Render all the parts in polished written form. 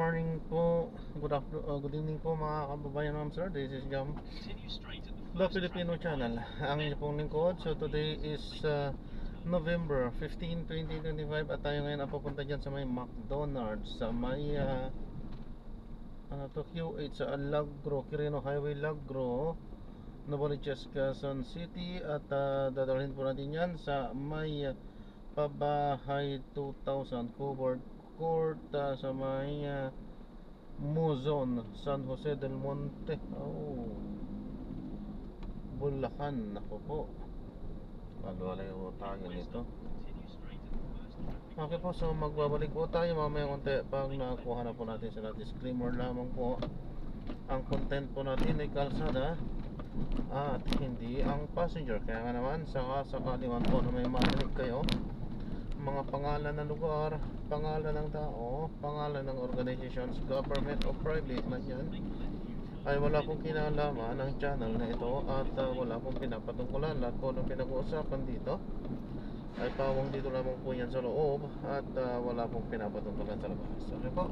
morning po, good evening po mga kababayan, ma'am sir. This is Jam, the Filipino channel. Ang inyong pong lingkod. So today is November 15, 2025 at tayo ngayon napapunta dyan sa may McDonald's sa may QH sa Alagro, Quirino Highway, Alagro, Novaliches, Quezon City. At dadalhin po natin yan sa may Pabahay 2000 covered court sa may Muzon, San Jose del Monte, Bulacan. Ako po, kalwalay po tayo nito. Okay po, so magbabalik po tayo mamaya konti pag nakuha na po natin sila. Disclaimer lamang po, ang content po natin ay kalsada at hindi ang passenger. Kaya nga naman, sakali man po na may marinig kayo mga pangalan ng lugar, pangalan ng tao, pangalan ng organizations, government o private man yan, ay wala pong kinalaman ng channel na ito at wala pong pinapatungkulan. Lahat po ng pinag-uusapan dito ay pawang dito lamang po yan sa loob at wala pong pinapatungkulan sa labas. Okay po,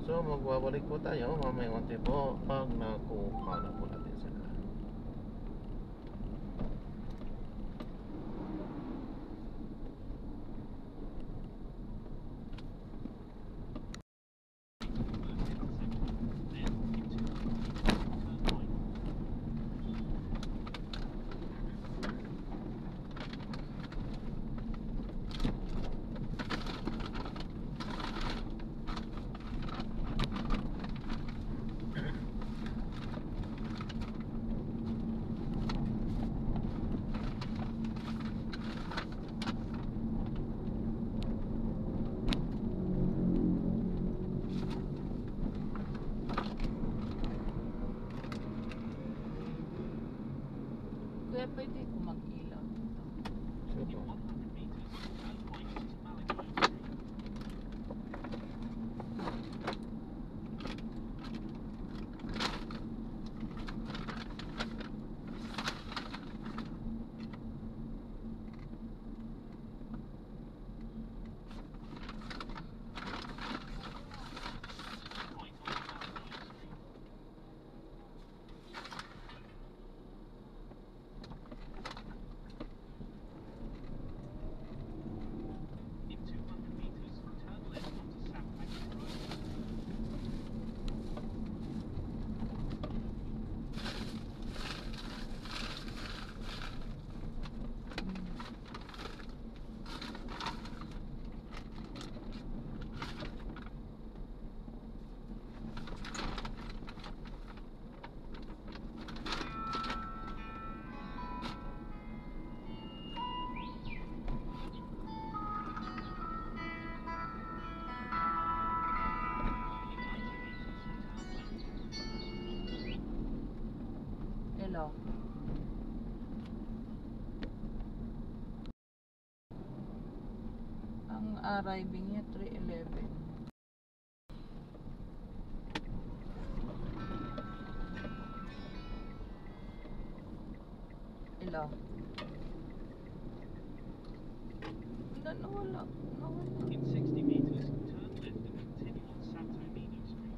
so magbabalik po tayo mamaya konti po pag nakuha na po natin sila. Kaya pwede ko mag-ilaw dito. Sige. Hello. Ang arriving niya 3:11. Hello. Nawala. In 60 meters, turn left and continue on Santo Niño Street.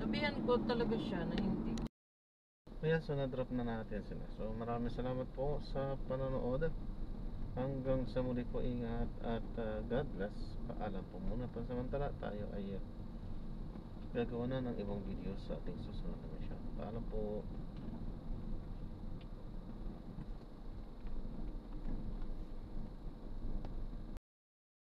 Sabihan ko talaga siya na hindi. Ayan, so na-drop na natin sila. So maraming salamat po sa panonood. Hanggang sa muli po, ingat at God bless. Paalam po muna. Pansamantala tayo ay gagawa na ng ibang video sa ating susunod na mission. Paalam po.